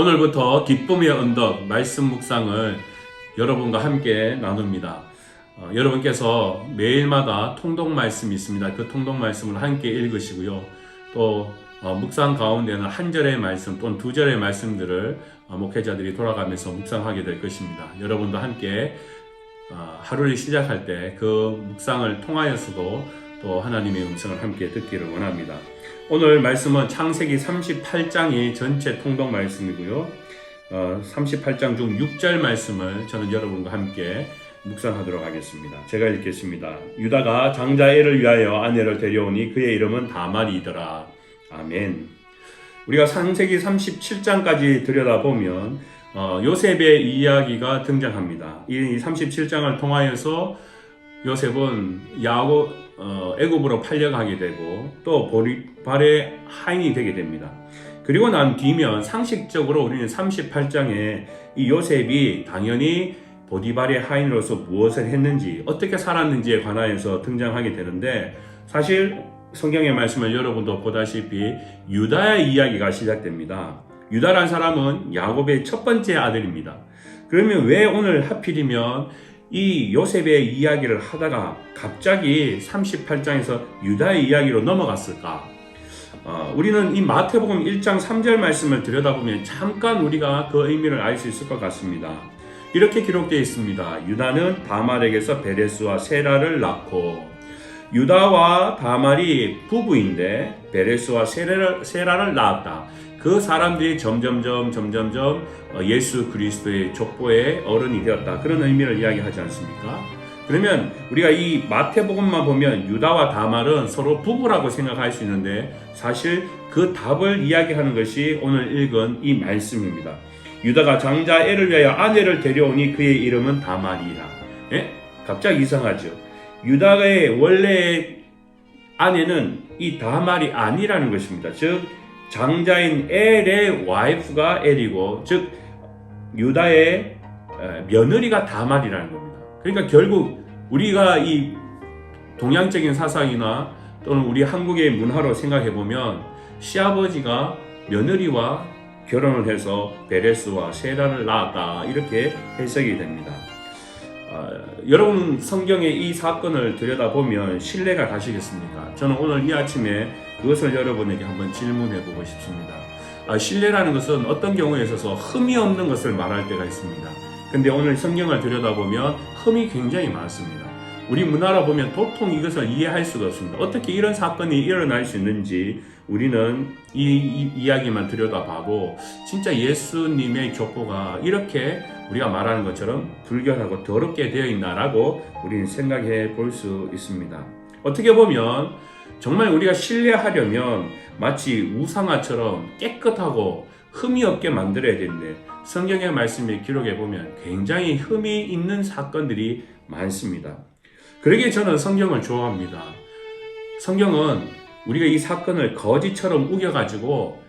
오늘부터 기쁨의 언덕 말씀 묵상을 여러분과 함께 나눕니다. 여러분께서 매일마다 통독 말씀이 있습니다. 그 통독 말씀을 함께 읽으시고요. 또 묵상 가운데는 한 절의 말씀 또는 두 절의 말씀들을 목회자들이 돌아가면서 묵상하게 될 것입니다. 여러분도 함께 하루를 시작할 때 그 묵상을 통하여서도 또 하나님의 음성을 함께 듣기를 원합니다. 오늘 말씀은 창세기 38장이 전체 통독 말씀이고요. 38장 중 6절 말씀을 저는 여러분과 함께 묵상하도록 하겠습니다. 제가 읽겠습니다. 유다가 장자애를 위하여 아내를 데려오니 그의 이름은 다말이더라. 아멘. 우리가 창세기 37장까지 들여다보면 요셉의 이야기가 등장합니다. 이 37장을 통하여서 요셉은 애굽으로 팔려가게 되고 또 보디발의 하인이 되게 됩니다. 그리고 난 뒤면 상식적으로 우리는 38장에 이 요셉이 당연히 보디발의 하인으로서 무엇을 했는지 어떻게 살았는지에 관하여서 등장하게 되는데, 사실 성경의 말씀을 여러분도 보다시피 유다의 이야기가 시작됩니다. 유다란 사람은 야곱의 첫 번째 아들입니다. 그러면 왜 오늘 하필이면 이 요셉의 이야기를 하다가 갑자기 38장에서 유다의 이야기로 넘어갔을까? 우리는 이 마태복음 1장 3절 말씀을 들여다보면 잠깐 우리가 그 의미를 알 수 있을 것 같습니다. 이렇게 기록되어 있습니다. 유다는 다말에게서 베레스와 세라를 낳고, 유다와 다말이 부부인데 베레스와 세라를 낳았다. 그 사람들이 점점점 예수 그리스도의 족보의 어른이 되었다. 그런 의미를 이야기하지 않습니까? 그러면 우리가 이 마태복음만 보면 유다와 다말은 서로 부부라고 생각할 수 있는데, 사실 그 답을 이야기하는 것이 오늘 읽은 이 말씀입니다. 유다가 장자애를 위하여 아내를 데려오니 그의 이름은 다말이라. 갑자기 이상하죠. 유다의 원래 아내는 이 다말이 아니라는 것입니다. 즉 장자인 엘의 와이프가 엘이고, 즉 유다의 며느리가 다말이라는 겁니다. 그러니까 결국 우리가 이 동양적인 사상이나 또는 우리 한국의 문화로 생각해 보면 시아버지가 며느리와 결혼을 해서 베레스와 세라를 낳았다, 이렇게 해석이 됩니다. 여러분 성경의 이 사건을 들여다보면 신뢰가 가시겠습니까? 저는 오늘 이 아침에 그것을 여러분에게 한번 질문해 보고 싶습니다. 신뢰라는 것은 어떤 경우에 있어서 흠이 없는 것을 말할 때가 있습니다. 근데 오늘 성경을 들여다보면 흠이 굉장히 많습니다. 우리 문화로 보면 도통 이것을 이해할 수가 없습니다. 어떻게 이런 사건이 일어날 수 있는지 우리는 이 이야기만 들여다봐도 진짜 예수님의 족보가 이렇게 우리가 말하는 것처럼 불결하고 더럽게 되어 있나라고 우리는 생각해 볼 수 있습니다. 어떻게 보면 정말 우리가 신뢰하려면 마치 우상화처럼 깨끗하고 흠이 없게 만들어야 되는데, 성경의 말씀을 기록해 보면 굉장히 흠이 있는 사건들이 많습니다. 그러기에 저는 성경을 좋아합니다. 성경은 우리가 이 사건을 거짓처럼 우겨가지고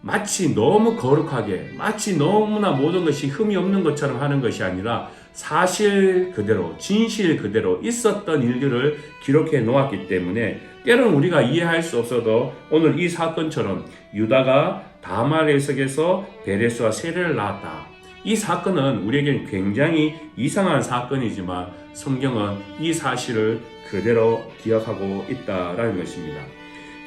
마치 너무 거룩하게, 마치 너무나 모든 것이 흠이 없는 것처럼 하는 것이 아니라 사실 그대로, 진실 그대로 있었던 일들을 기록해 놓았기 때문에 때로는 우리가 이해할 수 없어도 오늘 이 사건처럼 유다가 다말의 속에서 베레스와 세라를 낳았다. 이 사건은 우리에게는 굉장히 이상한 사건이지만 성경은 이 사실을 그대로 기억하고 있다라는 것입니다.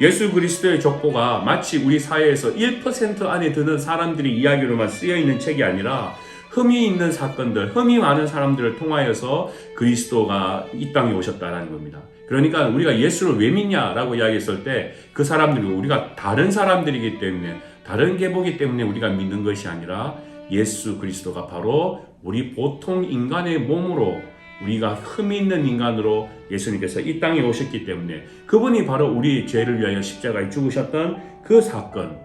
예수 그리스도의 족보가 마치 우리 사회에서 1% 안에 드는 사람들의 이야기로만 쓰여 있는 책이 아니라 흠이 있는 사건들, 흠이 많은 사람들을 통하여서 그리스도가 이 땅에 오셨다라는 겁니다. 그러니까 우리가 예수를 왜 믿냐라고 이야기했을 때 그 사람들이 우리가 다른 사람들이기 때문에, 다른 계보이기 때문에 우리가 믿는 것이 아니라 예수 그리스도가 바로 우리 보통 인간의 몸으로, 우리가 흠이 있는 인간으로 예수님께서 이 땅에 오셨기 때문에 그분이 바로 우리 죄를 위하여 십자가에 죽으셨던 그 사건,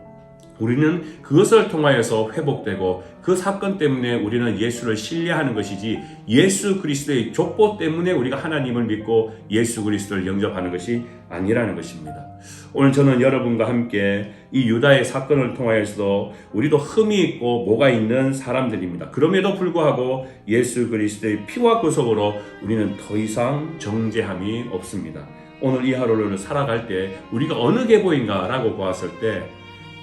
우리는 그것을 통하여서 회복되고 그 사건 때문에 우리는 예수를 신뢰하는 것이지, 예수 그리스도의 족보 때문에 우리가 하나님을 믿고 예수 그리스도를 영접하는 것이 아니라는 것입니다. 오늘 저는 여러분과 함께 이 유다의 사건을 통하여서도 우리도 흠이 있고 뭐가 있는 사람들입니다. 그럼에도 불구하고 예수 그리스도의 피와 구속으로 우리는 더 이상 정죄함이 없습니다. 오늘 이 하루를 살아갈 때 우리가 어느 계보인가 라고 보았을 때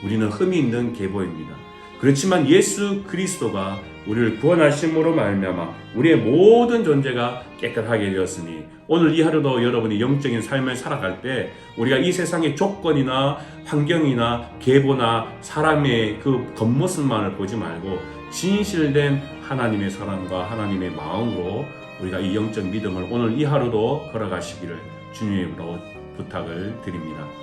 우리는 흠이 있는 계보입니다. 그렇지만 예수 그리스도가 우리를 구원하심으로 말미암아 우리의 모든 존재가 깨끗하게 되었으니 오늘 이 하루도 여러분이 영적인 삶을 살아갈 때 우리가 이 세상의 조건이나 환경이나 계보나 사람의 그 겉모습만을 보지 말고 진실된 하나님의 사랑과 하나님의 마음으로 우리가 이 영적 믿음을 오늘 이 하루도 걸어가시기를 주님으로 부탁을 드립니다.